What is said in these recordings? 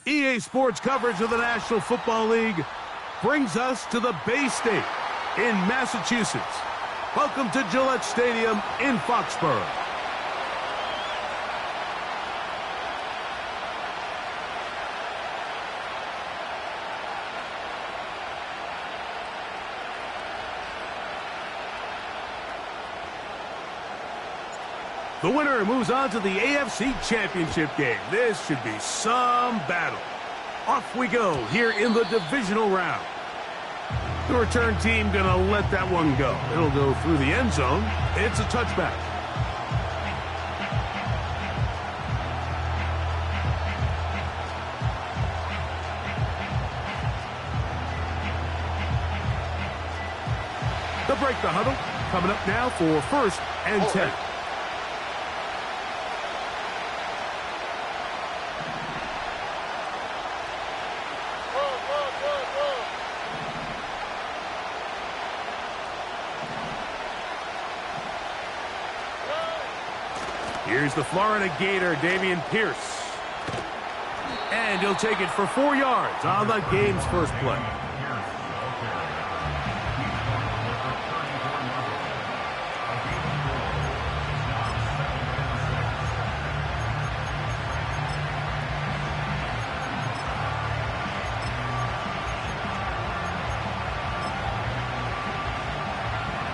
EA Sports coverage of the National Football League brings us to the Bay State in Massachusetts. Welcome to Gillette Stadium in Foxborough. The winner moves on to the AFC Championship game. This should be some battle. Off we go here in the divisional round. The return team gonna let that one go. It'll go through the end zone. It's a touchback. They'll break the huddle. Coming up now for 1st and 10. Here's the Florida Gator, Dameon Pierce. And he'll take it for 4 yards on the game's first play.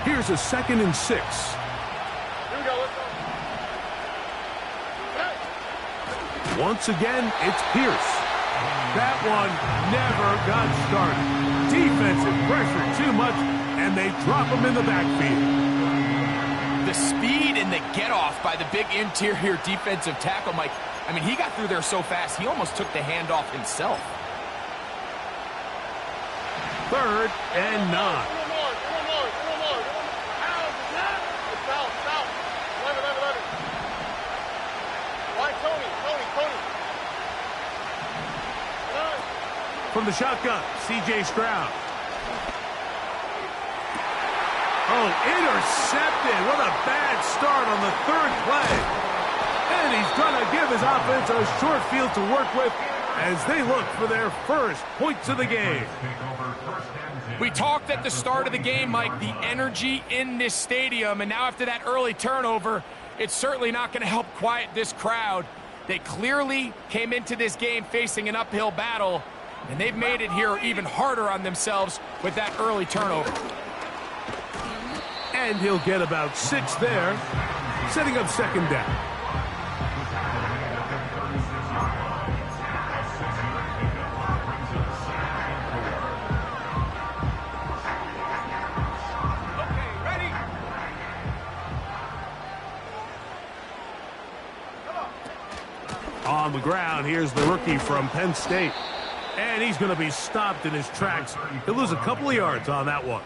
Here's a 2nd and 6. Once again, it's Pierce. That one never got started. Defensive pressure too much, and they drop him in the backfield. The speed and the get-off by the big interior defensive tackle, Mike. I mean, he got through there so fast, he almost took the handoff himself. 3rd and 9. From the shotgun, C.J. Stroud. Oh, intercepted. What a bad start on the 3rd play. And he's going to give his offense a short field to work with as they look for their first points of the game. We talked at the start of the game, Mike, the energy in this stadium, and now after that early turnover, it's certainly not going to help quiet this crowd. They clearly came into this game facing an uphill battle, and they've made it here even harder on themselves with that early turnover. And he'll get about 6 there, setting up 2nd down. On the ground, here's the rookie from Penn State. And he's going to be stopped in his tracks. He'll lose a couple of yards on that one.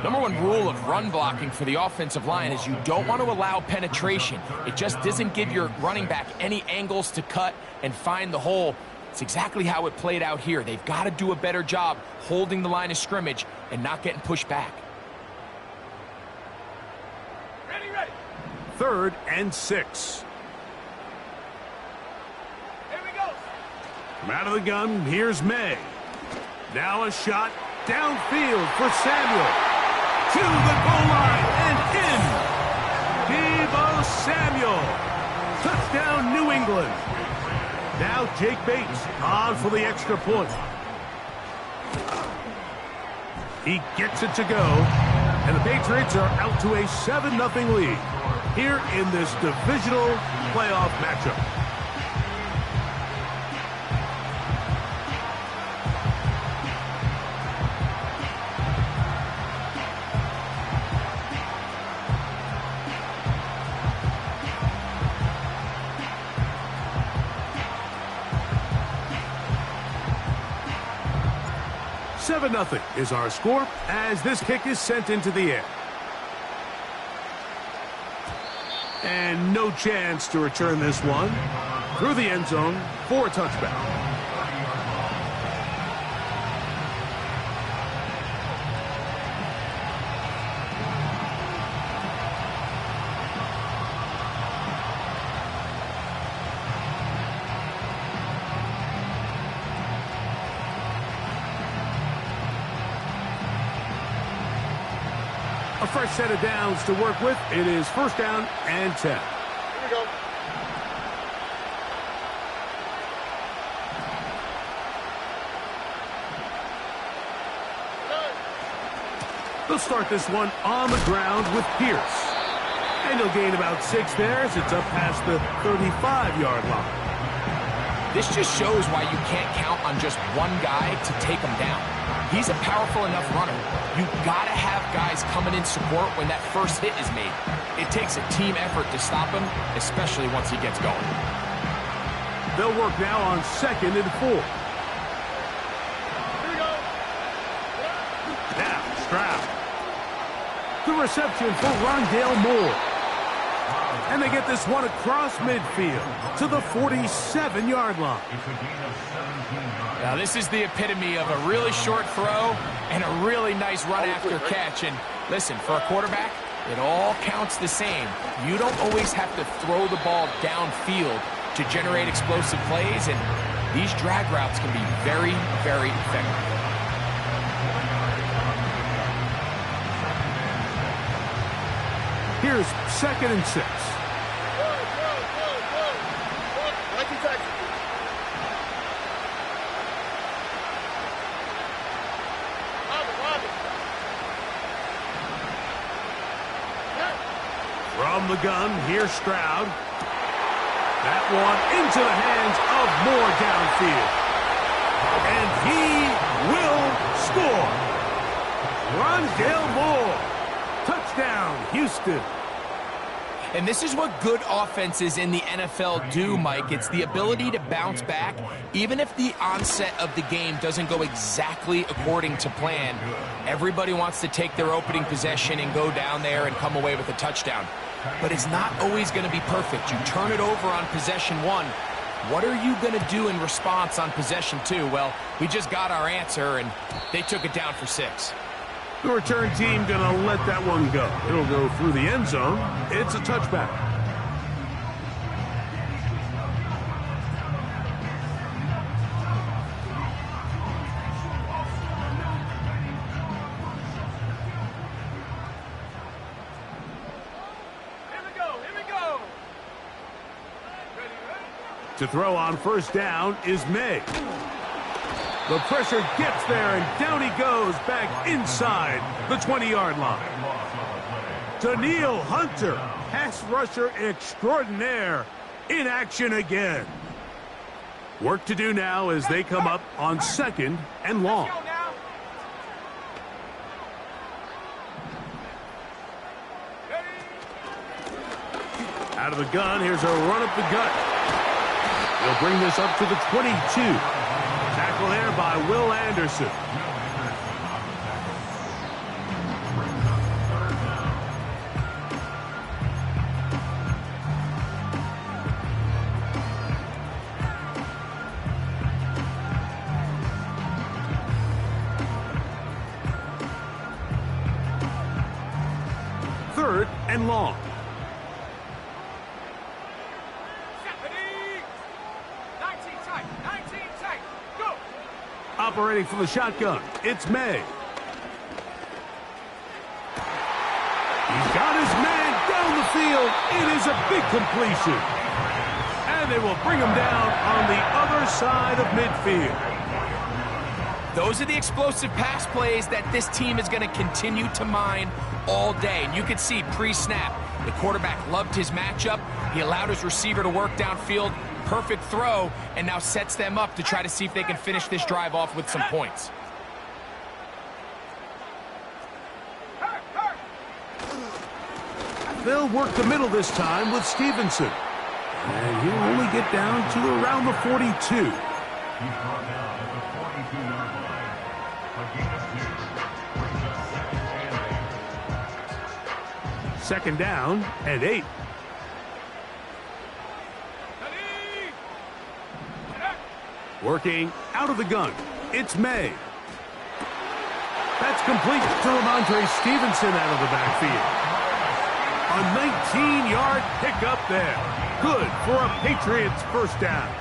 Number one rule of run blocking for the offensive line is you don't want to allow penetration. It just doesn't give your running back any angles to cut and find the hole. It's exactly how it played out here. They've got to do a better job holding the line of scrimmage and not getting pushed back. Ready. 3rd and 6. Here we go. From out of the gun, here's May. Now a shot downfield for Samuel. To the goal line and in. Deebo Samuel. Touchdown, New England. Now Jake Bates on for the extra point. He gets it to go. And the Patriots are out to a 7-0 lead here in this divisional playoff matchup. Nothing is our score as this kick is sent into the air. And no chance to return this one through the end zone for a touchback. A fresh set of downs to work with. It is 1st down and 10. Here we go. They'll start this one on the ground with Pierce. And he'll gain about 6 there as it's up past the 35-yard line. This just shows why you can't count on just one guy to take him down. He's a powerful enough runner. You gotta have guys coming in support when that first hit is made. It takes a team effort to stop him, especially once he gets going. They'll work now on 2nd and 4. Here we go. Now, Stroud. The reception for Rondale Moore. And they get this one across midfield to the 47-yard line. Now, this is the epitome of a really short throw and a really nice run after catch. And listen, for a quarterback, it all counts the same. You don't always have to throw the ball downfield to generate explosive plays, and these drag routes can be very, very effective. Here's 2nd and 6. From the gun, here's Stroud. That one into the hands of Moore downfield. And he will score. Rondale Moore. Touchdown, Houston. And this is what good offenses in the NFL do, Mike. It's the ability to bounce back, even if the onset of the game doesn't go exactly according to plan. Everybody wants to take their opening possession and go down there and come away with a touchdown. But it's not always going to be perfect. You turn it over on possession 1. What are you going to do in response on possession 2? Well, we just got our answer, and they took it down for 6. The return team going to let that one go. It'll go through the end zone. It's a touchback. Here we go. To throw on 1st down is May. The pressure gets there, and down he goes back inside the 20-yard line. Daniil Hunter, pass rusher extraordinaire, in action again. Work to do now as they come up on 2nd and long. Out of the gun, here's a run up the gut. They'll bring this up to the 22. Tackle there by Will Anderson. Third and long. Operating from the shotgun, it's May. He's got his man down the field. It is a big completion. And they will bring him down on the other side of midfield. Those are the explosive pass plays that this team is going to continue to mine all day. And you can see pre-snap, the quarterback loved his matchup. He allowed his receiver to work downfield. Perfect throw, and now sets them up to try to see if they can finish this drive off with some points. They'll work the middle this time with Stevenson. And he'll only get down to around the 42. Second down and 8. Working out of the gun, it's May. That's complete to Ramondre Stevenson out of the backfield. A 19-yard pickup there. Good for a Patriots first down.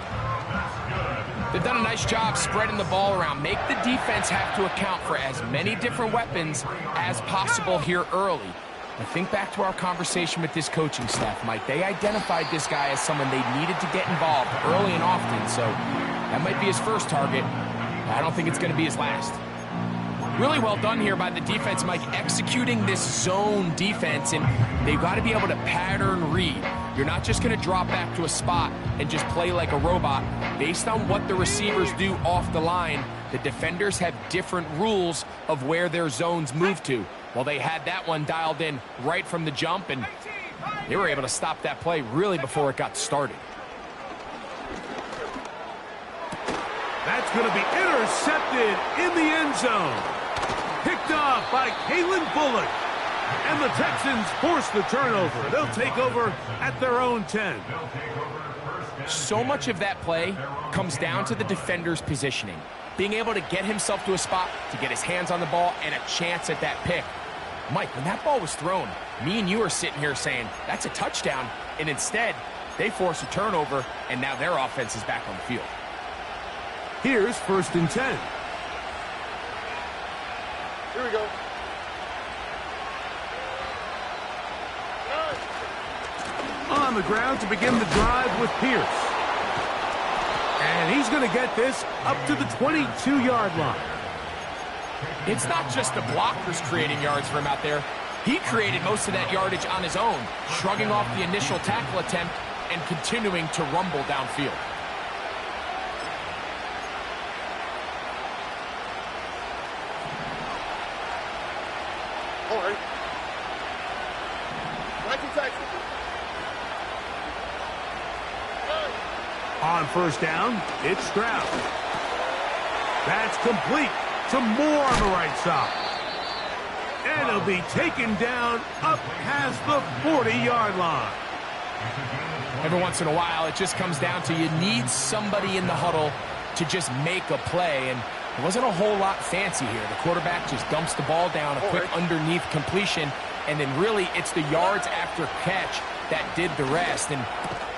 They've done a nice job spreading the ball around. Make the defense have to account for as many different weapons as possible here early. I think back to our conversation with this coaching staff, Mike. They identified this guy as someone they needed to get involved early and often, so that might be his first target. I don't think it's going to be his last. Really well done here by the defense, Mike, executing this zone defense, and they've got to be able to pattern read. You're not just going to drop back to a spot and just play like a robot. Based on what the receivers do off the line, the defenders have different rules of where their zones move to. Well, they had that one dialed in right from the jump, and they were able to stop that play really before it got started. That's going to be intercepted in the end zone. Picked off by Kalen Bullock. And the Texans force the turnover. They'll take over at their own 10. So much of that play comes down to the defender's positioning. Being able to get himself to a spot, to get his hands on the ball, and a chance at that pick. Mike, when that ball was thrown, me and you are sitting here saying, that's a touchdown. And instead, they force a turnover, and now their offense is back on the field. Here's 1st and 10. Here we go. On the ground to begin the drive with Pierce. And he's going to get this up to the 22-yard line. It's not just the blockers creating yards for him out there. He created most of that yardage on his own, shrugging off the initial tackle attempt and continuing to rumble downfield. All right. On 1st down, it's Stroud. That's complete to Moore on the right side. And he'll be taken down up past the 40-yard line. Every once in a while, it just comes down to you need somebody in the huddle to just make a play, and it wasn't a whole lot fancy here. The quarterback just dumps the ball down, a quick underneath completion, and then really it's the yards after catch that did the rest, and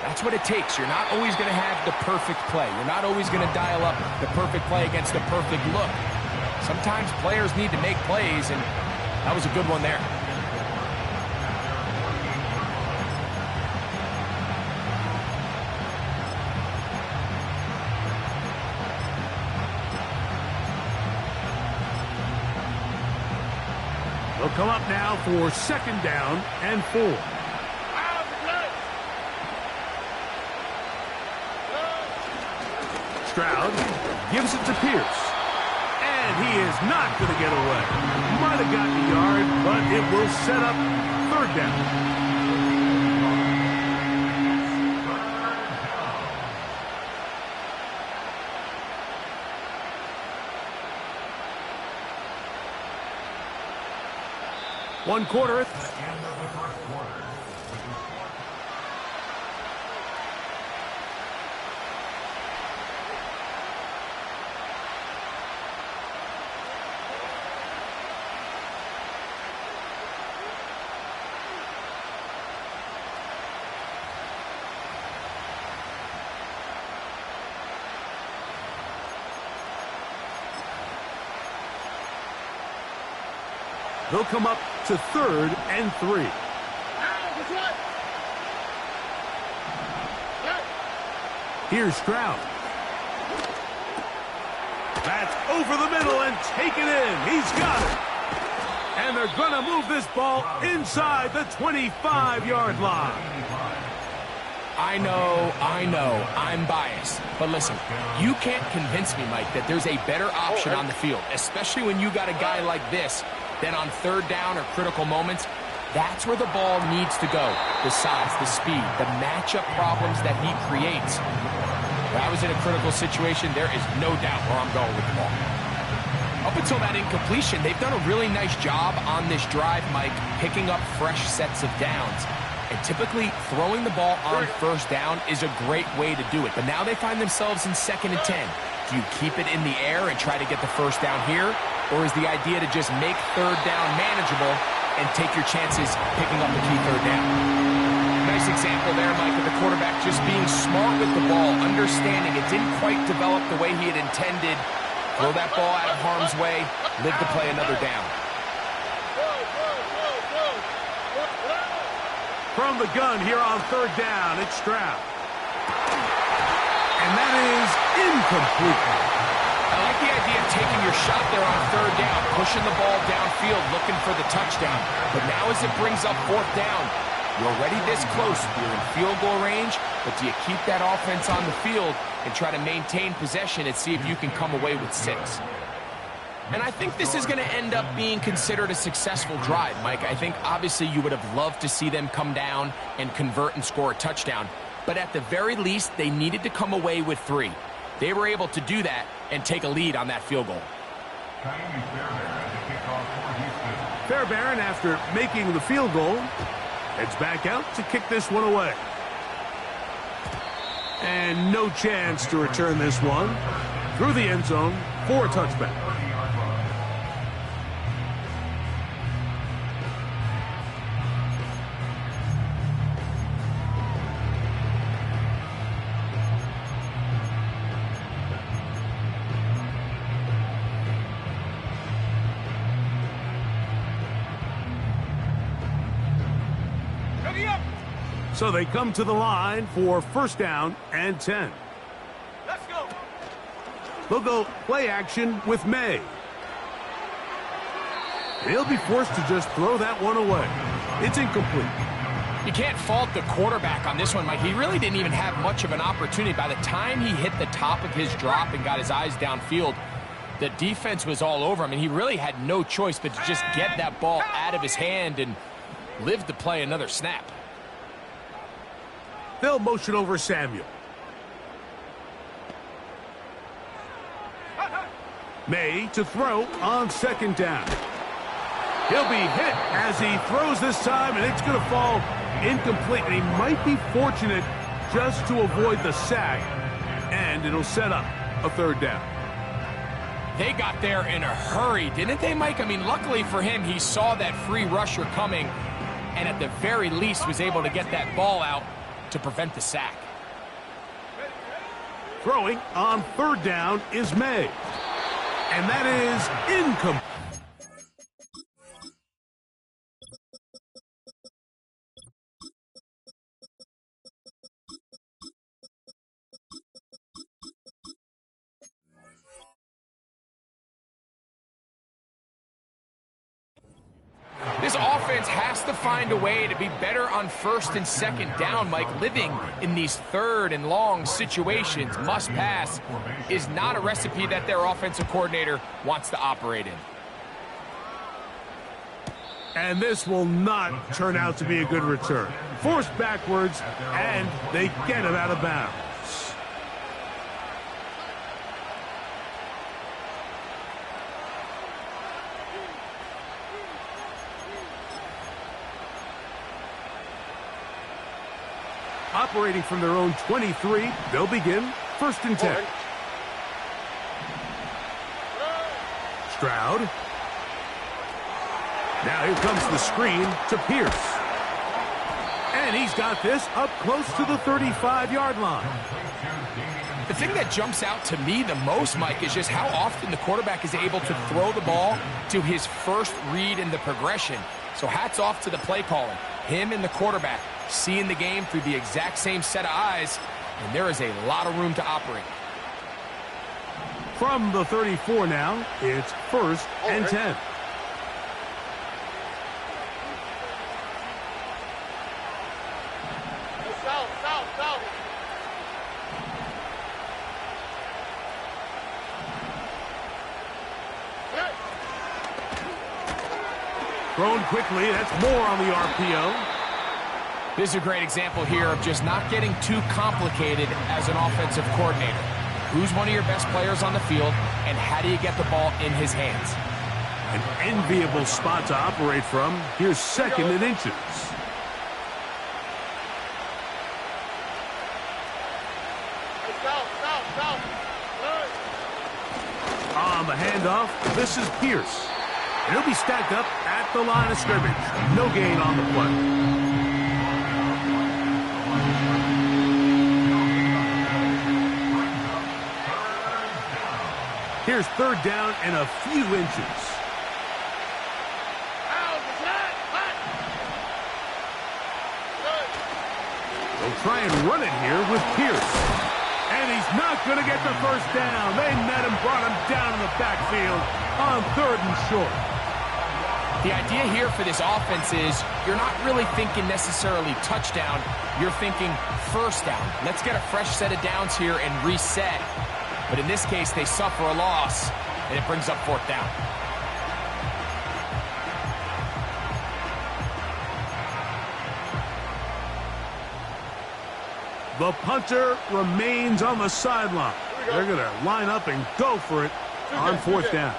that's what it takes. You're not always going to have the perfect play. You're not always going to dial up the perfect play against the perfect look. Sometimes players need to make plays, and that was a good one there. They'll come up now for 2nd down and 4. Stroud gives it to Pierce. And he is not going to get away. Might have gotten a yard, but it will set up 3rd down. One quarter. They'll come up to 3rd and 3. Here's Stroud. That's over the middle and taken in. He's got it. And they're going to move this ball inside the 25-yard line. I know, I'm biased. But listen, you can't convince me, Mike, that there's a better option on the field, especially when you got a guy like this, than on 3rd down or critical moments. That's where the ball needs to go. The size, the speed, the matchup problems that he creates. If I was in a critical situation, there is no doubt where I'm going with the ball. Up until that incompletion, they've done a really nice job on this drive, Mike, picking up fresh sets of downs. And typically, throwing the ball on 1st down is a great way to do it. But now they find themselves in 2nd and 10. Do you keep it in the air and try to get the 1st down here? Or is the idea to just make 3rd down manageable and take your chances picking up the key 3rd down? Nice example there, Mike, of the quarterback just being smart with the ball, understanding it didn't quite develop the way he had intended. Throw that ball out of harm's way, live to play another down. From the gun here on 3rd down, it's Stroud. And that is incomplete. I like the idea of taking your shot there on 3rd down, pushing the ball downfield, looking for the touchdown. But now as it brings up 4th down, you're already this close. You're in field goal range, but do you keep that offense on the field and try to maintain possession and see if you can come away with 6? And I think this is going to end up being considered a successful drive, Mike. I think obviously you would have loved to see them come down and convert and score a touchdown. But at the very least, they needed to come away with 3. They were able to do that and take a lead on that field goal. Fairbairn, after making the field goal, heads back out to kick this one away. And no chance to return this one through the end zone for a touchback. So they come to the line for 1st down and 10. Let's go. They'll go play action with May. He'll be forced to just throw that one away. It's incomplete. You can't fault the quarterback on this one, Mike. He really didn't even have much of an opportunity. By the time he hit the top of his drop and got his eyes downfield, the defense was all over him, and he really had no choice but to just get that ball out of his hand and live to play another snap. They'll motion over Samuel. May to throw on 2nd down. He'll be hit as he throws this time, and it's going to fall incomplete. And he might be fortunate just to avoid the sack, and it'll set up a 3rd down. They got there in a hurry, didn't they, Mike? I mean, luckily for him, he saw that free rusher coming, and at the very least was able to get that ball out to prevent the sack. Throwing on 3rd down is May. And that is incomplete. This offense has to find a way to be better on 1st and 2nd down, Mike. Living in these 3rd and long situations, must pass, is not a recipe that their offensive coordinator wants to operate in. And this will not turn out to be a good return. Forced backwards, and they get him out of bounds. Operating from their own 23, they'll begin 1st and 10. Stroud. Now here comes the screen to Pierce. And he's got this up close to the 35-yard line. The thing that jumps out to me the most, Mike, is just how often the quarterback is able to throw the ball to his first read in the progression. So hats off to the play calling. Him and the quarterback seeing the game through the exact same set of eyes, and there is a lot of room to operate. From the 34 now, it's 1st and 10. South. Thrown quickly, that's more on the RPO. This is a great example here of just not getting too complicated as an offensive coordinator. Who's one of your best players on the field, and how do you get the ball in his hands? An enviable spot to operate from. Here's 2nd and inches. South. On the handoff, this is Pierce. And he'll be stacked up at the line of scrimmage. No gain on the play. Here's 3rd down and a few inches. They'll try and run it here with Pierce. And he's not going to get the first down. They met him, brought him down in the backfield on 3rd and short. The idea here for this offense is you're not really thinking necessarily touchdown. You're thinking first down. Let's get a fresh set of downs here and reset. But in this case, they suffer a loss, and it brings up 4th down. The punter remains on the sideline. They're going to line up and go for it on 4th down.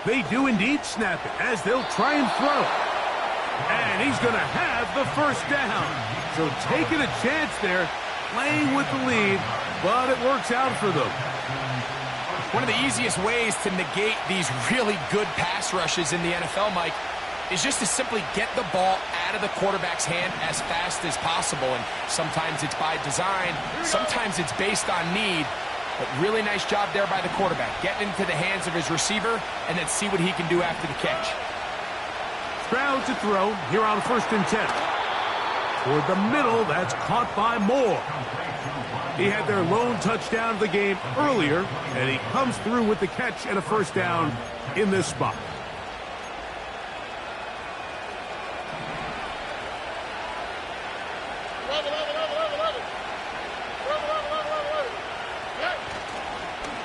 They do indeed snap it as they'll try and throw. And he's going to have the first down. So taking a chance there, playing with the lead, but it works out for them. One of the easiest ways to negate these really good pass rushes in the NFL, Mike, is just to simply get the ball out of the quarterback's hand as fast as possible. And sometimes it's by design, sometimes it's based on need. But really nice job there by the quarterback, getting into the hands of his receiver and then see what he can do after the catch. Stroud to throw here on 1st and 10. Toward the middle, that's caught by Moore. He had their lone touchdown of the game earlier, and he comes through with the catch and a first down in this spot.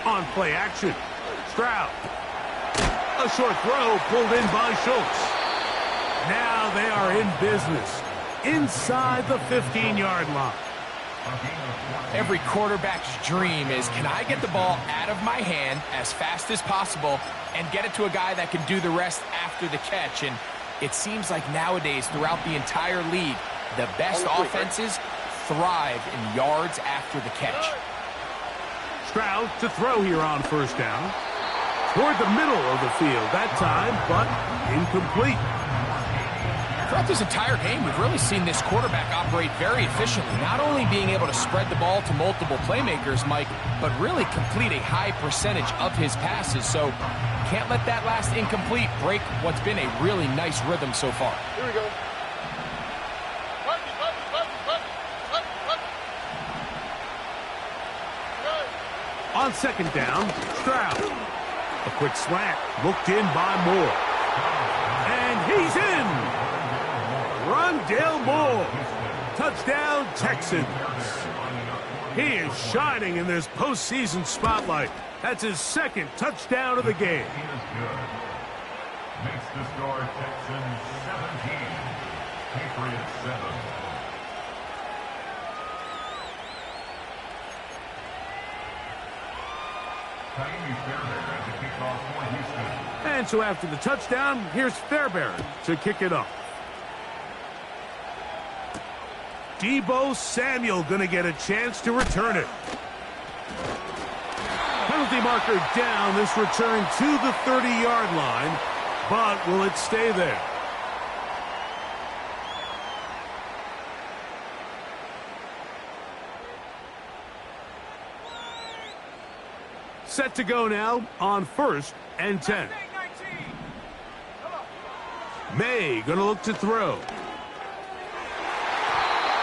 On play action, Stroud. A short throw pulled in by Schultz. Now they are in business inside the 15-yard line. Every quarterback's dream is, can I get the ball out of my hand as fast as possible and get it to a guy that can do the rest after the catch? And it seems like nowadays throughout the entire league, the best offenses thrive in yards after the catch. Stroud to throw here on 1st down. Toward the middle of the field that time, but incomplete. Throughout this entire game, we've really seen this quarterback operate very efficiently, not only being able to spread the ball to multiple playmakers, Mike, but really complete a high percentage of his passes. So can't let that last incomplete break what's been a really nice rhythm so far. Here we go. On 2nd down, Stroud. A quick slant, looked in by Moore. And he's in! Rondale Moore. Touchdown, Texans. He is shining in this postseason spotlight. That's his 2nd touchdown of the game. Makes the score Texans 17, Patriots 7. And so after the touchdown, here's Fairbairn to kick it off. Deebo Samuel going to get a chance to return it. Penalty marker down, this return to the 30-yard line, but will it stay there? Set to go now on 1st and 10. May going to look to throw.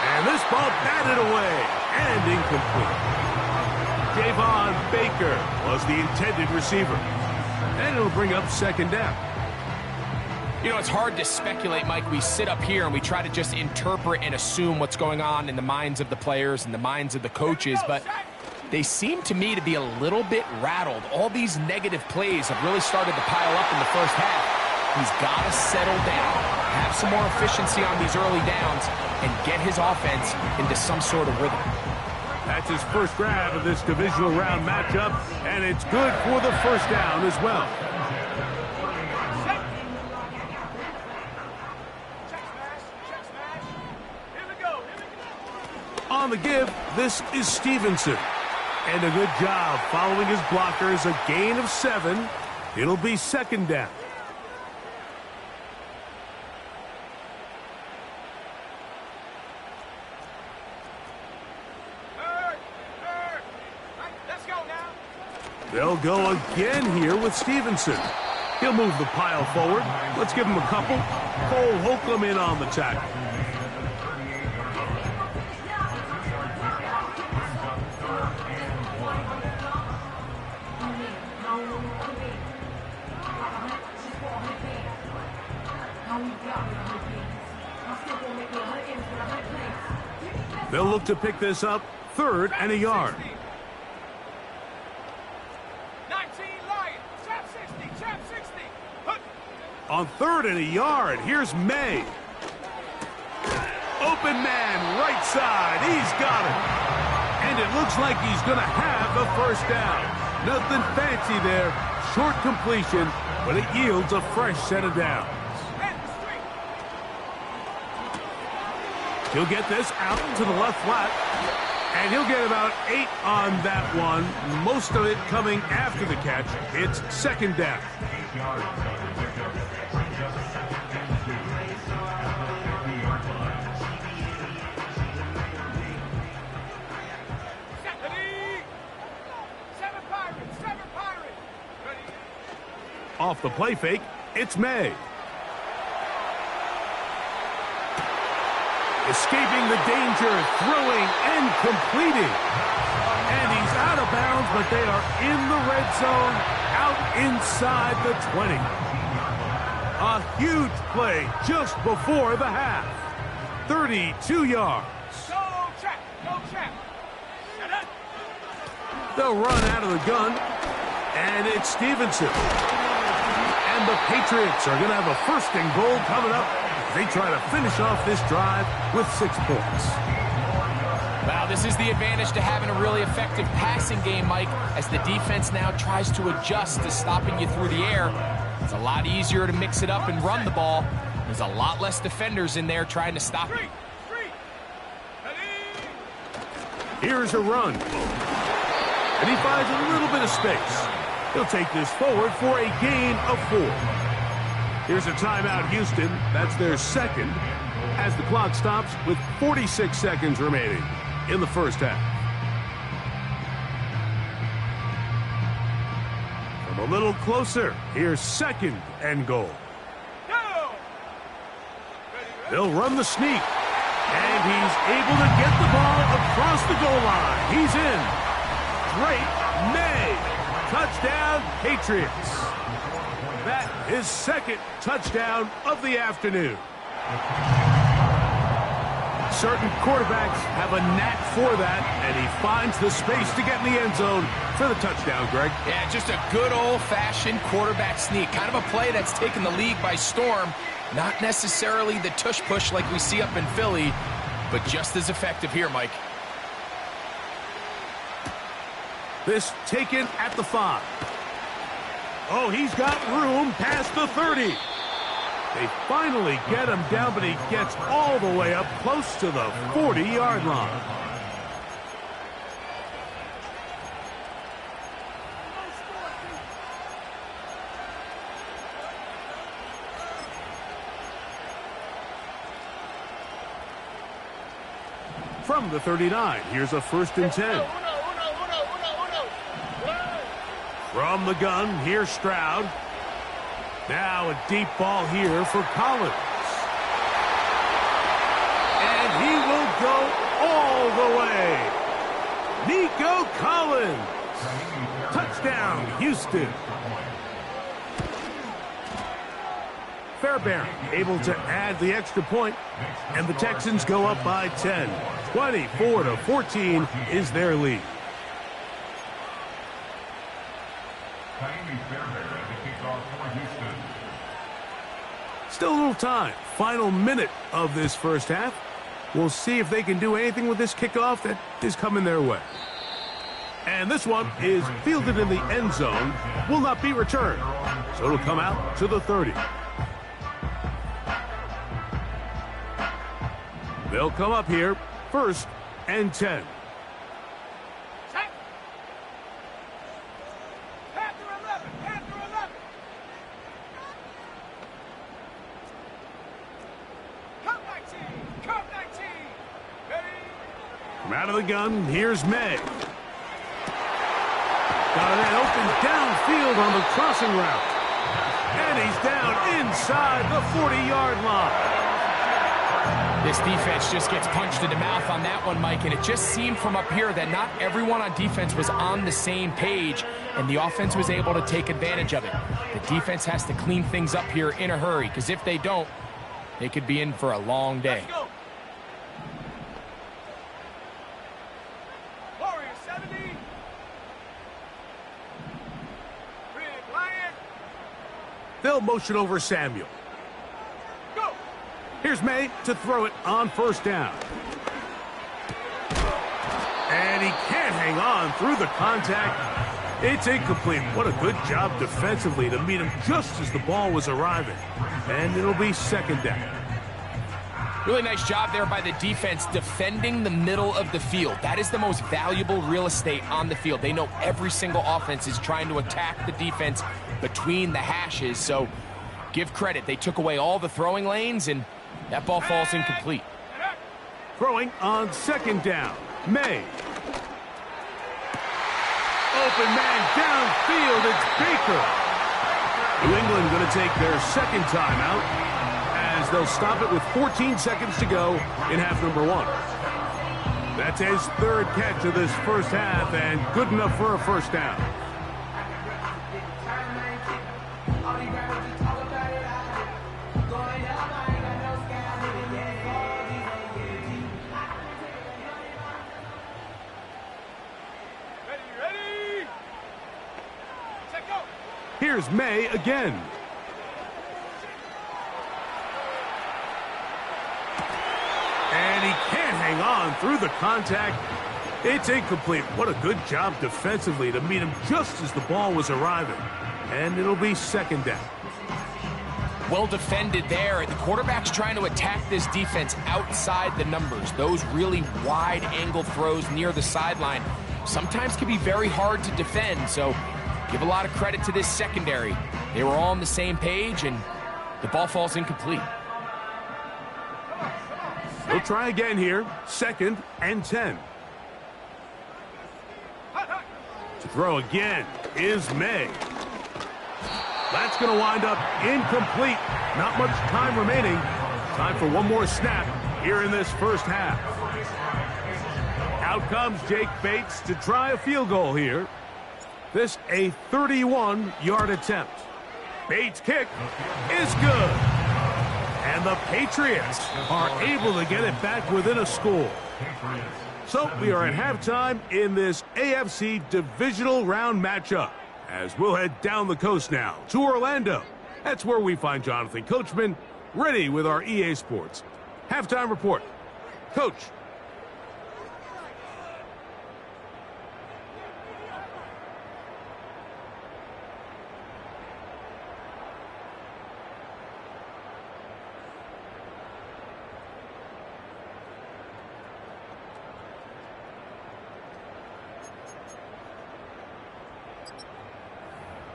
And this ball batted away and incomplete. Javon Baker was the intended receiver. And it'll bring up 2nd down. You know, it's hard to speculate, Mike. We sit up here and we try to just interpret and assume what's going on in the minds of the players and the minds of the coaches, but they seem to me to be a little bit rattled. All these negative plays have really started to pile up in the first half. He's got to settle down, have some more efficiency on these early downs, and get his offense into some sort of rhythm. That's his first grab of this divisional round matchup, and it's good for the 1st down as well. On the give, this is Stevenson. And a good job following his blockers, a gain of 7. It'll be 2nd down. They'll go again here with Stevenson. He'll move the pile forward. Let's give him a couple. Cole Holcomb in on the tackle. They'll look to pick this up 3rd and a yard. On 3rd and a yard, here's May. Open man, right side. He's got it. And it looks like he's going to have the 1st down. Nothing fancy there. Short completion, but it yields a fresh set of downs. He'll get this out to the left flat. And he'll get about 8 on that one. Most of it coming after the catch. It's 2nd down. Off the play fake, it's May. Escaping the danger, throwing and completing. And he's out of bounds, but they are in the red zone, out inside the 20. A huge play just before the half. 32 yards. Go check. They'll run out of the gun, and it's Stevenson. And the Patriots are going to have a 1st and goal coming up. They try to finish off this drive with 6 points. Wow, this is the advantage to having a really effective passing game, Mike, as the defense now tries to adjust to stopping you through the air. It's a lot easier to mix it up and run the ball. There's a lot less defenders in there trying to stop you. Here's a run. And he finds a little bit of space. He'll take this forward for a gain of 4. Here's a timeout, Houston. That's their 2nd, as the clock stops with 46 seconds remaining in the 1st half. From a little closer, here's 2nd and goal. They'll run the sneak, and he's able to get the ball across the goal line. He's in. Drake May. Touchdown, Patriots. That is 2nd touchdown of the afternoon. Certain quarterbacks have a knack for that, and he finds the space to get in the end zone for the touchdown, Greg. Yeah, just a good old-fashioned quarterback sneak. Kind of a play that's taken the league by storm. Not necessarily the tush-push like we see up in Philly, but just as effective here, Mike. This taken at the 5. Oh, he's got room past the 30. They finally get him down, but he gets all the way up close to the 40-yard line. From the 39, here's a 1st and 10. From the gun, here's Stroud. Now a deep ball here for Collins. And he will go all the way. Nico Collins. Touchdown, Houston. Fairbairn able to add the extra point, and the Texans go up by 10. 24-14 is their lead. Still a little time. Final minute of this first half. We'll see if they can do anything with this kickoff that is coming their way. And this one is fielded in the end zone. Will not be returned. So it'll come out to the 30. They'll come up here, 1st and 10. Check. Panther 11. Panther 11. Come 19. Come 19. Ready. From out of the gun, here's May. Got an open downfield on the crossing route. And he's down inside the 40-yard line. This defense just gets punched in the mouth on that one, Mike, and it just seemed from up here that not everyone on defense was on the same page, and the offense was able to take advantage of it. The defense has to clean things up here in a hurry, because if they don't, they could be in for a long day. Let's go. Warrior 70. Big Lion. They'll motion over Samuel. Go. Here's May to throw it on 1st down. And he can't hang on through the contact. It's incomplete. What a good job defensively to meet him just as the ball was arriving. And it'll be 2nd down. Really nice job there by the defense defending the middle of the field. That is the most valuable real estate on the field. They know every single offense is trying to attack the defense between the hashes. So give credit. They took away all the throwing lanes, and that ball falls incomplete. Throwing on 2nd down. May. Open man downfield. It's Baker. New England going to take their 2nd timeout as they'll stop it with 14 seconds to go in half number 1. That's his 3rd catch of this first half and good enough for a 1st down. Here's May again. And he can't hang on through the contact. It's incomplete. What a good job defensively to meet him just as the ball was arriving. And it'll be 2nd down. Well defended there. The quarterback's trying to attack this defense outside the numbers. Those really wide angle throws near the sideline sometimes can be very hard to defend. So give a lot of credit to this secondary. They were all on the same page, and the ball falls incomplete. We'll try again here. 2nd and 10. To throw again is May. That's going to wind up incomplete. Not much time remaining. Time for one more snap here in this first half. Out comes Jake Bates to try a field goal here. This a 31-yard attempt. Bates' kick is good. And the Patriots are able to get it back within a score. So we are at halftime in this AFC divisional round matchup. As we'll head down the coast now to Orlando. That's where we find Jonathan Coachman ready with our EA Sports halftime report. Coach.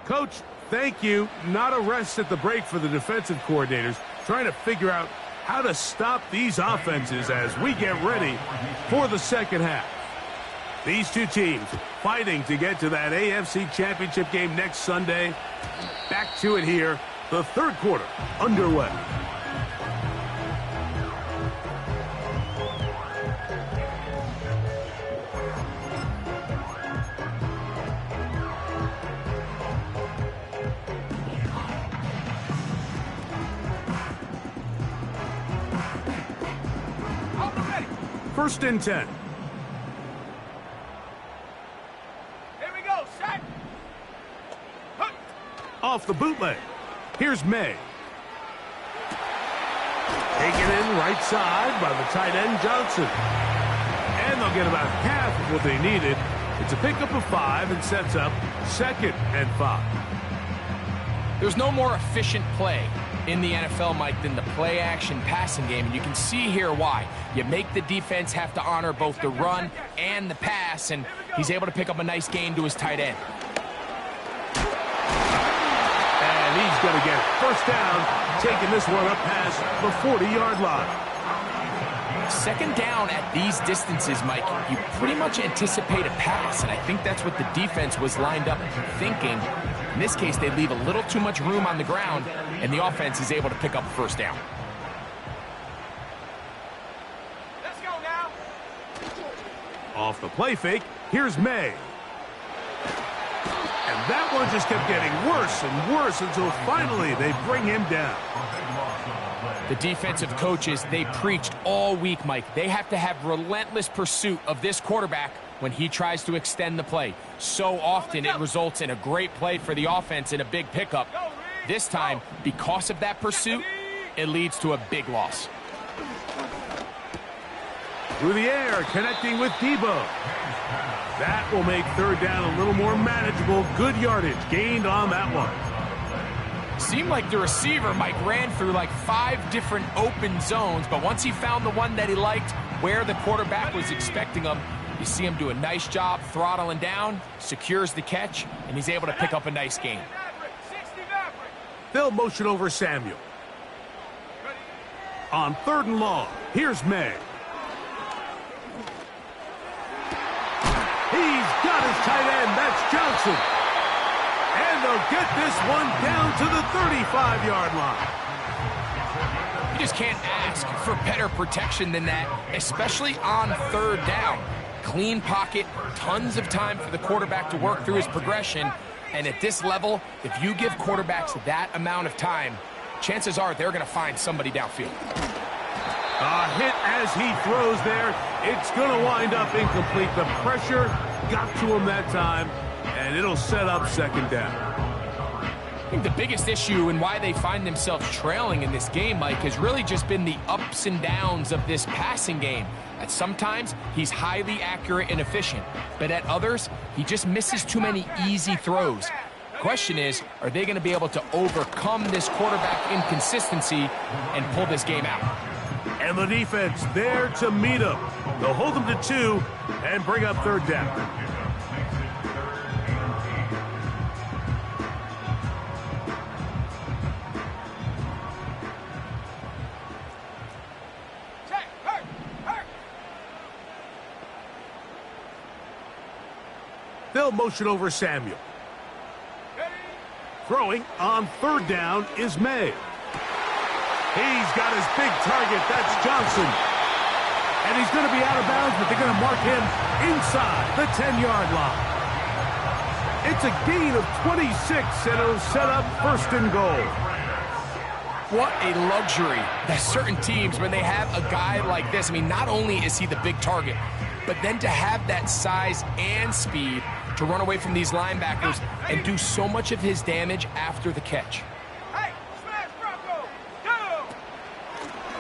Coach, thank you. Not a rest at the break for the defensive coordinators, trying to figure out how to stop these offenses as we get ready for the second half. These two teams fighting to get to that AFC Championship game next Sunday. Back to it here. The third quarter underway. First and 10. Here we go, set. Off the bootleg. Here's May. Taken in right side by the tight end Johnson. And they'll get about half of what they needed. It's a pickup of 5 and sets up 2nd and 5. There's no more efficient play in the NFL, Mike, than the play-action passing game, and you can see here why. You make the defense have to honor both the run and the pass, and he's able to pick up a nice gain to his tight end. And he's going to get it. First down, taking this one up past the 40-yard line. Second down at these distances, Mike, you pretty much anticipate a pass, and I think that's what the defense was lined up thinking. In this case, they leave a little too much room on the ground, and the offense is able to pick up first down. Let's go now. Off the play fake, here's May. And that one just kept getting worse and worse until finally they bring him down. The defensive coaches, they preached all week, Mike. They have to have relentless pursuit of this quarterback when he tries to extend the play. So often it results in a great play for the offense and a big pickup. This time, because of that pursuit, it leads to a big loss. Through the air, connecting with Debo. That will make third down a little more manageable. Good yardage gained on that one. Seemed like the receiver, Mike, ran through like 5 different open zones, but once he found the one that he liked, where the quarterback was expecting him, you see him do a nice job throttling down, secures the catch, and he's able to pick up a nice gain. They'll motion over Samuel. On 3rd and long, here's May. He's got his tight end, that's Johnson. And they'll get this one down to the 35-yard line. You just can't ask for better protection than that, especially on 3rd down. Clean pocket, tons of time for the quarterback to work through his progression. And at this level, if you give quarterbacks that amount of time, chances are they're going to find somebody downfield. A hit as he throws there. It's going to wind up incomplete. The pressure got to him that time, and it'll set up 2nd down. I think the biggest issue and why they find themselves trailing in this game, Mike, has really just been the ups and downs of this passing game. At sometimes, he's highly accurate and efficient, but at others, he just misses too many easy throws. The question is, are they going to be able to overcome this quarterback inconsistency and pull this game out? And the defense there to meet him. They'll hold him to 2 and bring up 3rd down. They'll motion over Samuel. Throwing on 3rd down is May. He's got his big target. That's Johnson. And he's going to be out of bounds, but they're going to mark him inside the 10-yard line. It's a gain of 26, and it'll set up 1st and goal. What a luxury that certain teams, when they have a guy like this, I mean, not only is he the big target, but then to have that size and speed to run away from these linebackers and do so much of his damage after the catch.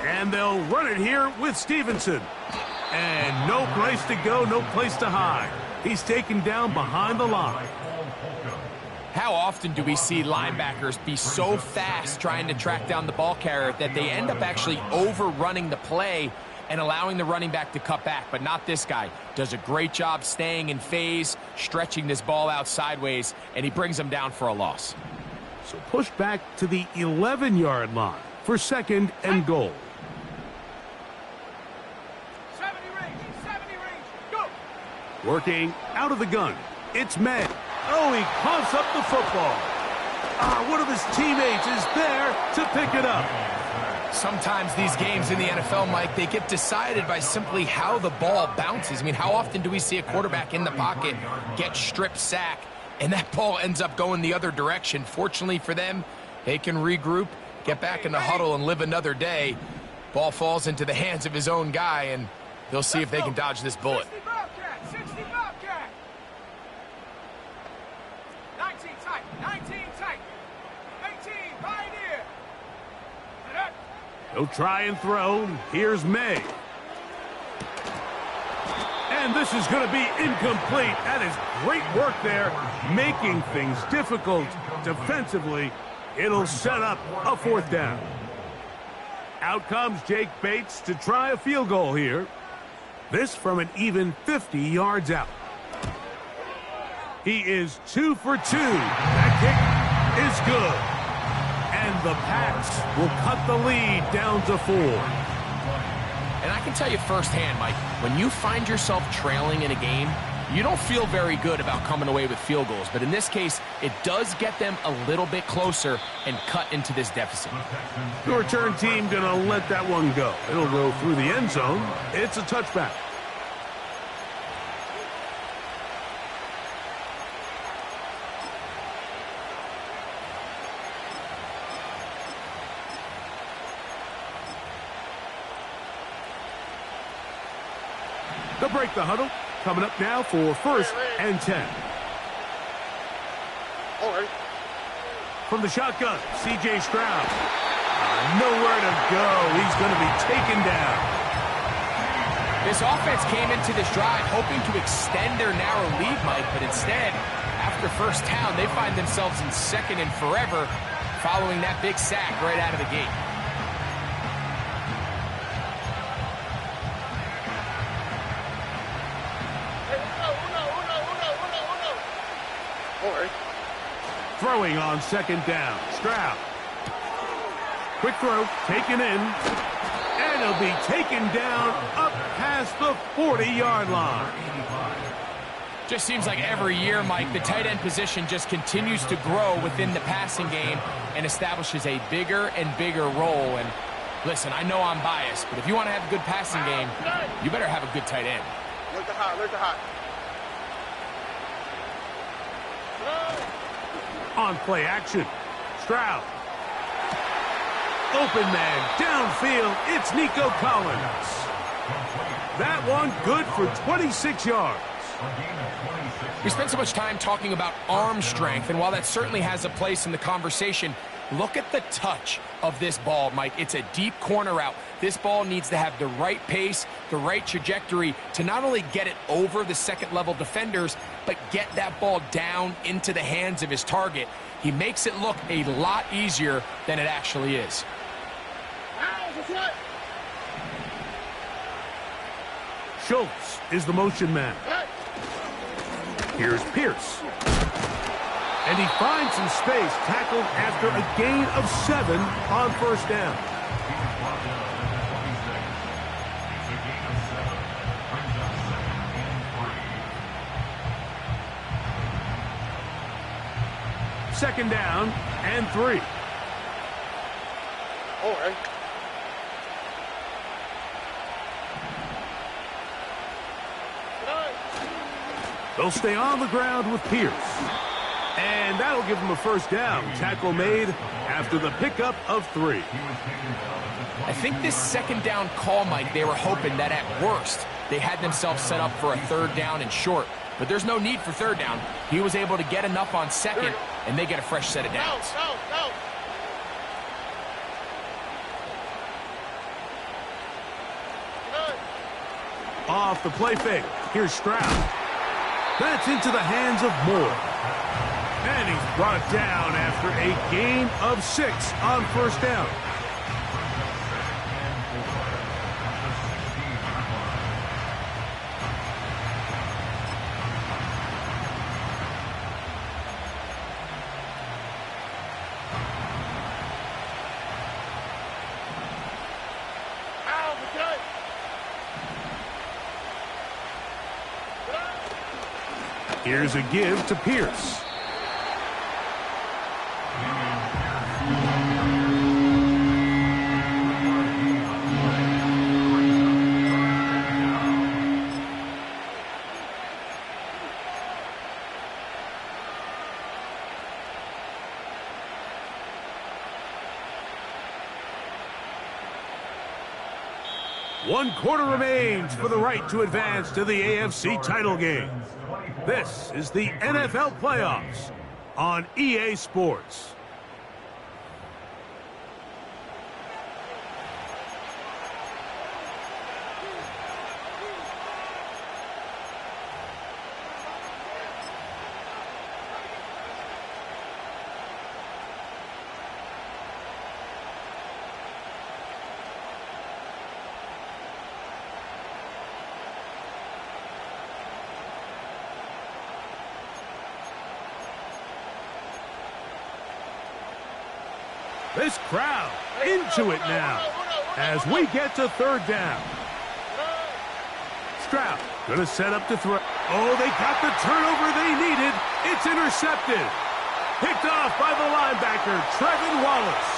And they'll run it here with Stevenson. And no place to go, no place to hide. He's taken down behind the line. How often do we see linebackers be so fast trying to track down the ball carrier that they end up actually overrunning the play and allowing the running back to cut back? But not this guy. Does a great job staying in phase, stretching this ball out sideways, and he brings them down for a loss. So push back to the 11-yard line for 2nd and goal. 70 range, go! Working out of the gun. It's May. Oh, he coughs up the football. One of his teammates is there to pick it up. Sometimes these games in the NFL, Mike, they get decided by simply how the ball bounces. I mean, how often do we see a quarterback in the pocket get strip sack, and that ball ends up going the other direction? Fortunately for them, they can regroup, get back in the huddle, and live another day. Ball falls into the hands of his own guy, and they'll see if they can dodge this bullet. 60 Bobcat, 60 Bobcat. 19 tight, 19 tight. 18 Pioneer. He'll try and throw. Here's May. And this is going to be incomplete. That is great work there, making things difficult defensively. It'll set up a 4th down. Out comes Jake Bates to try a field goal here. This from an even 50 yards out. He is 2 for 2. That kick is good. And the Pats will cut the lead down to 4. And I can tell you firsthand, Mike, when you find yourself trailing in a game, you don't feel very good about coming away with field goals. But in this case, it does get them a little bit closer and cut into this deficit. The return team going to let that one go. It'll go through the end zone. It's a touchback. They'll break the huddle. Coming up now for 1st and 10. All right. From the shotgun, C.J. Stroud. Nowhere to go. He's going to be taken down. This offense came into this drive hoping to extend their narrow lead, Mike, but instead, after 1st down, they find themselves in 2nd and forever following that big sack right out of the gate. Throwing on 2nd down. Stroud. Quick throw, taken in. And he'll be taken down up past the 40-yard line. Just seems like every year, Mike, the tight end position just continues to grow within the passing game and establishes a bigger and bigger role. And listen, I know I'm biased, but if you want to have a good passing game, you better have a good tight end. Look the hot, look the hot. On play action. Stroud. Open man. Downfield. It's Nico Collins. That one good for 26 yards. We spent so much time talking about arm strength, and while that certainly has a place in the conversation, look at the touch of this ball, Mike. It's a deep corner route. This ball needs to have the right pace, the right trajectory to not only get it over the 2nd-level defenders, but get that ball down into the hands of his target. He makes it look a lot easier than it actually is. Schultz is the motion man. Here's Pierce. And he finds some space, tackled after a gain of 7 on 1st down. Second down and 3. All right. They'll stay on the ground with Pierce. And that'll give them a 1st down. Tackle made after the pickup of 3. I think this 2nd down call, Mike, they were hoping that at worst they had themselves set up for a 3rd down and short. But there's no need for 3rd down. He was able to get enough on 2nd, and they get a fresh set of downs. Off the play fake. Here's Stroud. That's into the hands of Moore. And he's brought down after a gain of 6 on 1st down. Here's a give to Pierce. One quarter remains for the right to advance to the AFC title game. This is the NFL playoffs on EA Sports. This crowd into it now as we get to third down. Stroud gonna set up to throw. Oh, they got the turnover they needed. It's intercepted. Picked off by the linebacker, Trevin Wallace.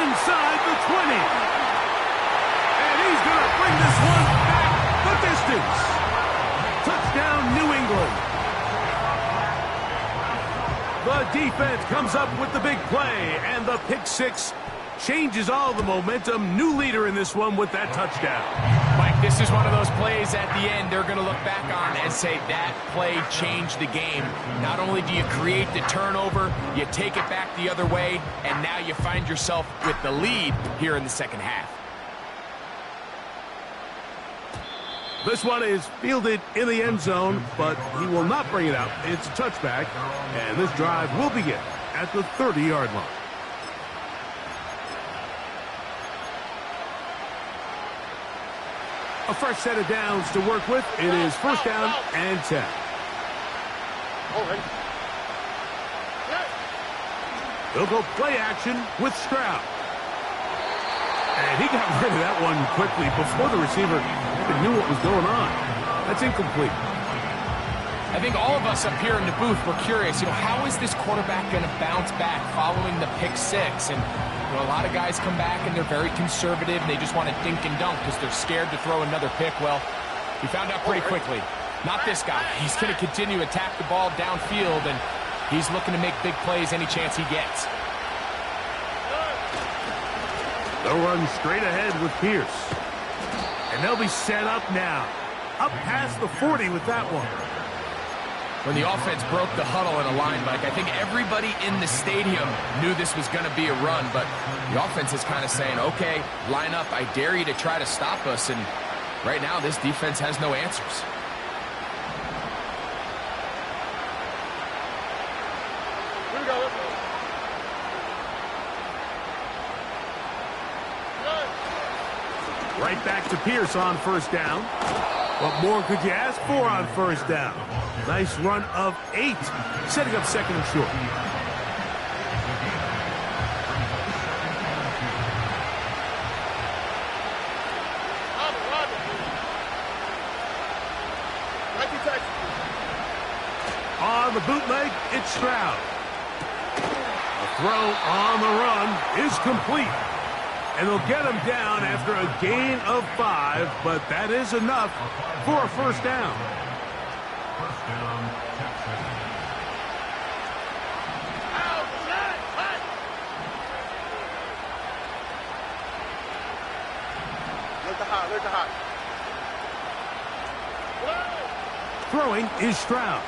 Inside the 20. And he's gonna bring this one back the distance. Touchdown, New England. The defense comes up with the big play, and the pick six changes all the momentum. New leader in this one with that touchdown. Mike, this is one of those plays at the end they're going to look back on and say that play changed the game. Not only do you create the turnover, you take it back the other way, and now you find yourself with the lead here in the second half. This one is fielded in the end zone, but he will not bring it out. It's a touchback, and this drive will begin at the 30-yard line. A fresh set of downs to work with. It is first down and 10. They'll go play action with Stroud. And he got rid of that one quickly before the receiver even knew what was going on. That's incomplete. I think all of us up here in the booth were curious, how is this quarterback going to bounce back following the pick six? And a lot of guys come back and they're very conservative and they just want to dink and dunk because they're scared to throw another pick. Well, we found out pretty quickly. Not this guy. He's going to continue to attack the ball downfield, and he's looking to make big plays any chance he gets. They'll run straight ahead with Pierce. And they'll be set up now. Up past the 40 with that one. When the offense broke the huddle in a line, Mike, I think everybody in the stadium knew this was going to be a run, but the offense is kind of saying, okay, line up, I dare you to try to stop us, and right now this defense has no answers. Right back to Pierce on first down. What more could you ask for on first down? Nice run of 8, setting up second and short. On the bootleg, it's Stroud. A throw on the run is complete. And they'll get him down after a gain of 5, but that is enough for a first down. First down, Texas. Look the hot. Throwing is Stroud.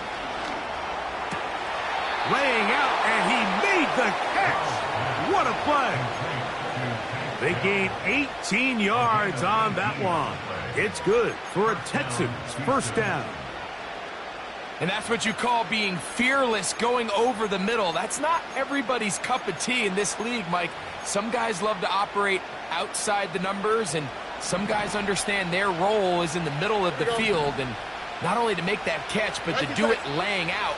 Laying out, and he made the catch. What a play. They gain 18 yards on that one. It's good for a Texans first down. And that's what you call being fearless, going over the middle. That's not everybody's cup of tea in this league, Mike. Some guys love to operate outside the numbers, and some guys understand their role is in the middle of the field, and not only to make that catch, but to do it laying out.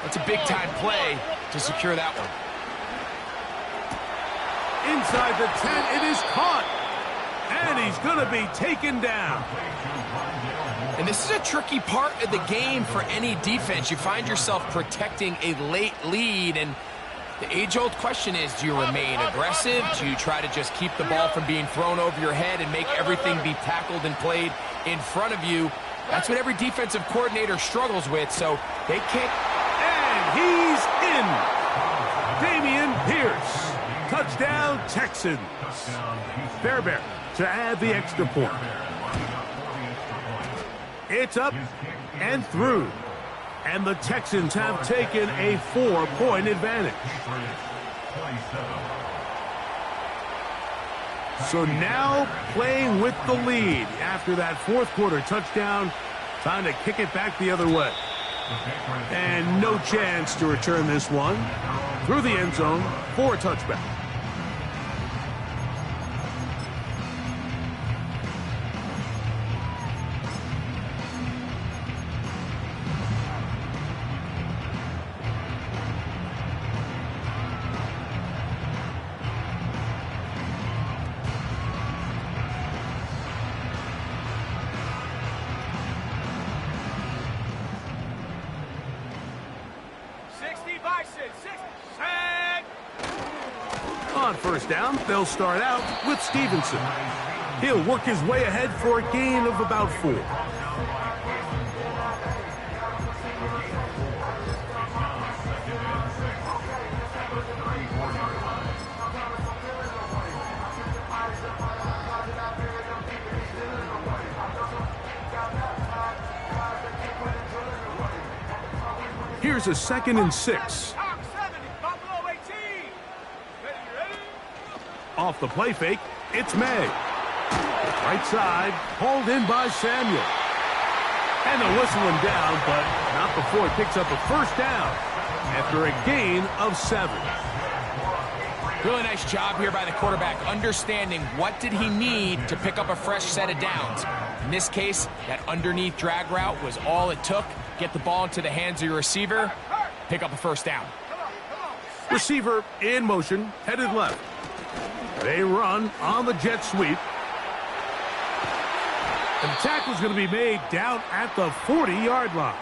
That's a big-time play to secure that one. Inside the 10, it is caught. And he's going to be taken down. And this is a tricky part of the game for any defense. You find yourself protecting a late lead, and the age-old question is, do you remain aggressive? Do you try to just keep the ball from being thrown over your head and make everything be tackled and played in front of you? That's what every defensive coordinator struggles with, so they can't. And he's in. Damian Pierce. Touchdown, Texans. Fairbairn to add the extra point. It's up and through. And the Texans have taken a 4-point advantage. So now playing with the lead after that fourth quarter touchdown. Time to kick it back the other way. And no chance to return this one through the end zone for a touchback. On first down, they'll start out with Stevenson. He'll work his way ahead for a gain of about 4. Here's a 2nd and 6. Off the play fake, it's May. Right side, hauled in by Samuel. And they'll whistle him down, but not before he picks up a first down after a gain of 7. Really nice job here by the quarterback, understanding what did he need to pick up a fresh set of downs. In this case, that underneath drag route was all it took. Get the ball into the hands of your receiver, pick up a first down. Receiver in motion, headed left. They run on the jet sweep. And the tackle's going to be made down at the 40-yard line.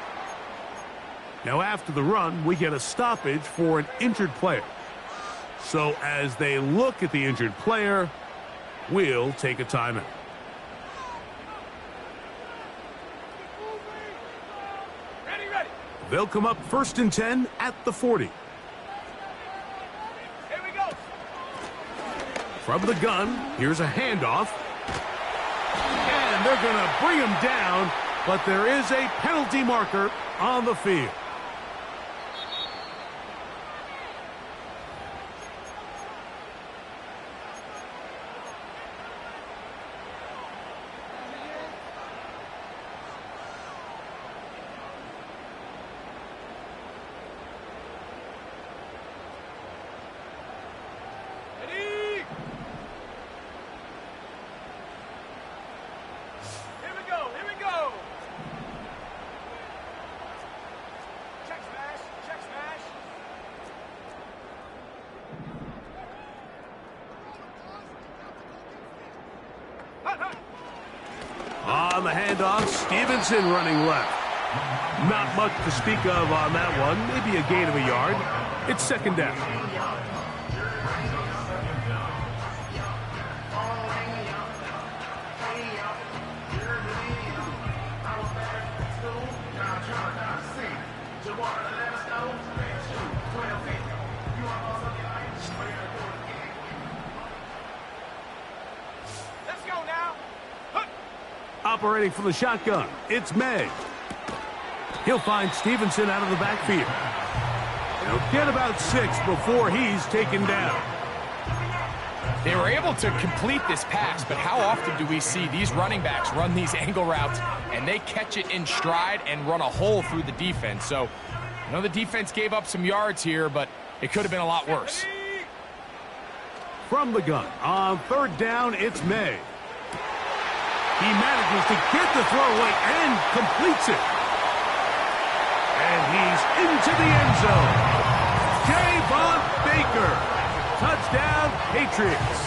Now after the run, we get a stoppage for an injured player. So as they look at the injured player, we'll take a timeout. Ready. They'll come up 1st and 10 at the 40. From the gun, here's a handoff. And they're going to bring him down, but there is a penalty marker on the field. On the handoff, Stevenson running left. Not much to speak of on that one. Maybe a gain of a yard. It's 2nd down. Operating from the shotgun, it's May. He'll find Stevenson out of the backfield. He'll get about 6 before he's taken down. They were able to complete this pass, but how often do we see these running backs run these angle routes and they catch it in stride and run a hole through the defense? So I know the defense gave up some yards here, but it could have been a lot worse. From the gun, on 3rd down, it's May. He manages to get the throw away and completes it. And he's into the end zone. Javon Baker. Touchdown, Patriots.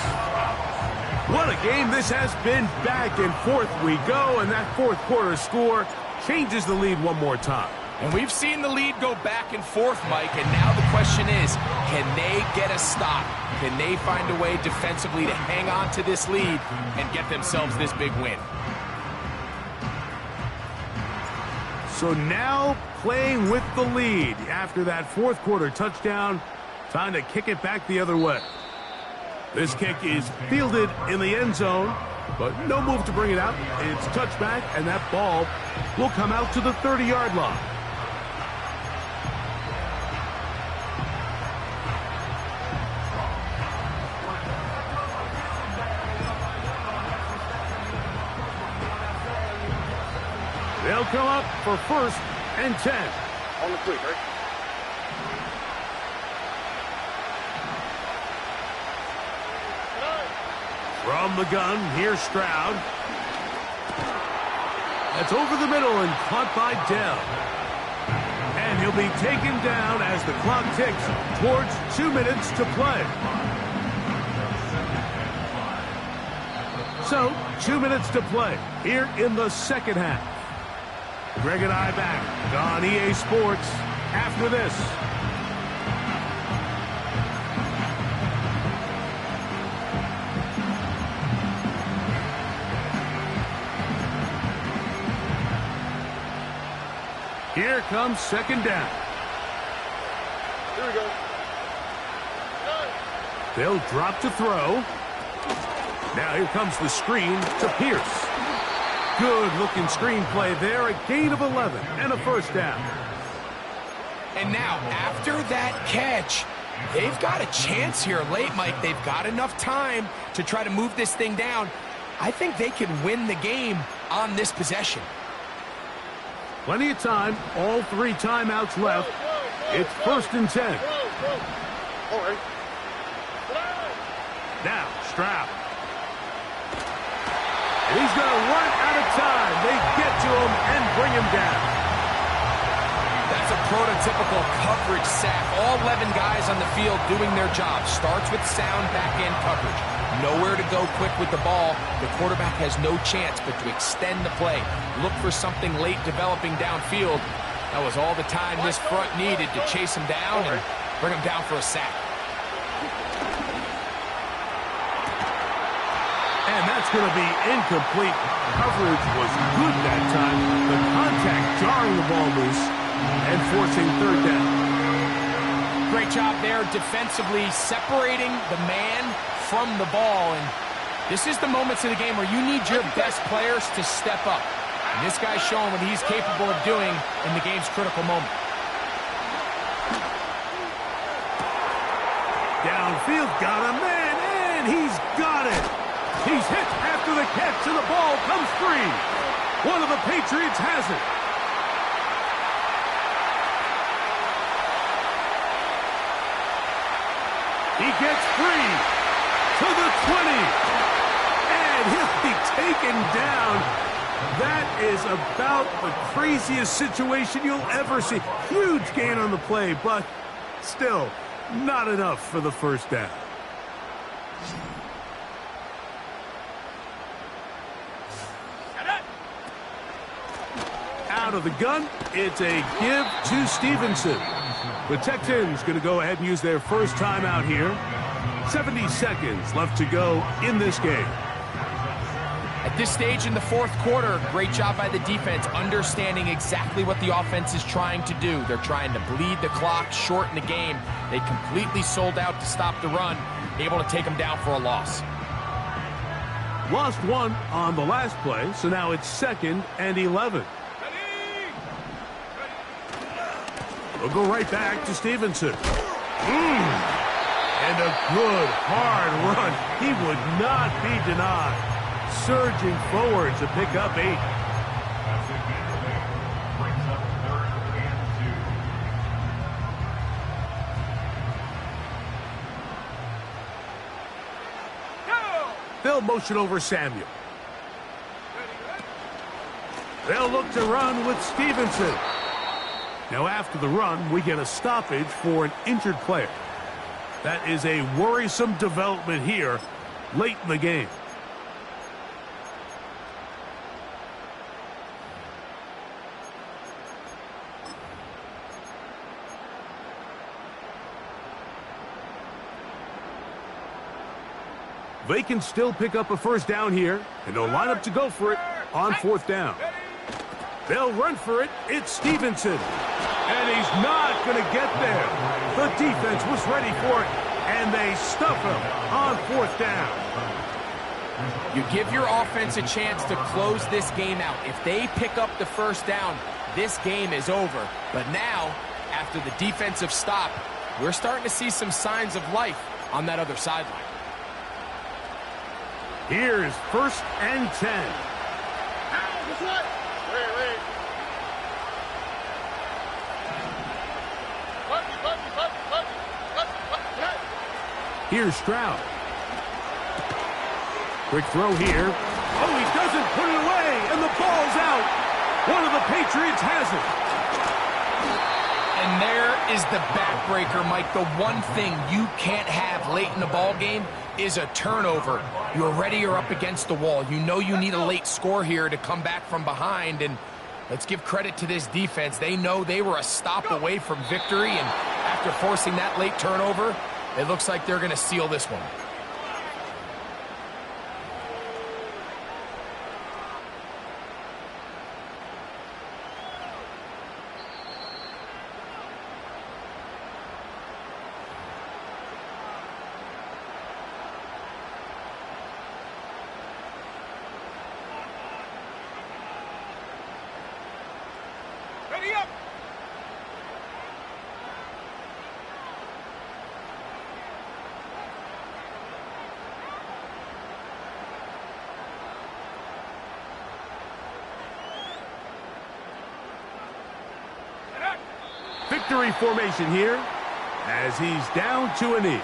What a game this has been. Back and forth we go, and that fourth quarter score changes the lead one more time. And we've seen the lead go back and forth, Mike, and now the question is, can they get a stop? Can they find a way defensively to hang on to this lead and get themselves this big win? So now playing with the lead after that fourth quarter touchdown, time to kick it back the other way. This kick is fielded in the end zone, but no move to bring it out. It's touchback, and that ball will come out to the 30-yard line. They'll come up for 1st and 10. On the quick, right? From the gun, here's Stroud. That's over the middle and caught by Dell. And he'll be taken down as the clock ticks towards 2 minutes to play. So, 2 minutes to play here in the second half. Greg and I back on EA Sports after this. Here comes second down. Here we go. They'll drop to throw. Now here comes the screen to Pierce. Good-looking screen play there. A gain of 11 and a first down. And now, after that catch, they've got a chance here late, Mike. They've got enough time to try to move this thing down. I think they can win the game on this possession. Plenty of time. All 3 timeouts left. It's 1st and 10. All right. Now, Stroud. And he's going to run out of time. They get to him and bring him down. That's a prototypical coverage sack. All 11 guys on the field doing their job. Starts with sound back-end coverage. Nowhere to go quick with the ball. The quarterback has no chance but to extend the play. Look for something late developing downfield. That was all the time this front needed to chase him down and bring him down for a sack. And that's going to be incomplete. Coverage was good that time. The contact jarring the ball loose and forcing 3rd down. Great job there defensively, separating the man from the ball. And this is the moments of the game where you need your best players to step up. And this guy's showing what he's capable of doing in the game's critical moment. Downfield, got a man, and he's got it. He's hit after the catch, and the ball comes free. One of the Patriots has it. He gets free to the 20. And he'll be taken down. That is about the craziest situation you'll ever see. Huge gain on the play, but still not enough for the first down. Out of the gun, it's a give to Stevenson. The Texans going to go ahead and use their first timeout here. 70 seconds left to go in this game. At this stage in the fourth quarter, great job by the defense, understanding exactly what the offense is trying to do. They're trying to bleed the clock, shorten the game. They completely sold out to stop the run, able to take them down for a loss. Lost 1 on the last play, so now it's 2nd and 11. We'll go right back to Stevenson. And a good, hard run. He would not be denied. Surging forward to pick up 8. They'll motion over Samuel. They'll look to run with Stevenson. Now after the run, we get a stoppage for an injured player. That is a worrisome development here late in the game. They can still pick up a first down here, and they'll line up to go for it on fourth down. They'll run for it. It's Stevenson. And he's not going to get there. The defense was ready for it, and they stuff him on fourth down. You give your offense a chance to close this game out. If they pick up the first down, this game is over. But now, after the defensive stop, we're starting to see some signs of life on that other sideline. Here's 1st and 10. Here's Stroud. Quick throw here. Oh, he doesn't put it away, and the ball's out. One of the Patriots has it. And there is the backbreaker, Mike. The one thing you can't have late in the ball game is a turnover. You're ready, you're up against the wall. You know you need a late score here to come back from behind, and let's give credit to this defense. They know they were a stop away from victory, and after forcing that late turnover, it looks like they're going to seal this one. Ready up! Victory formation here as he's down to a knee.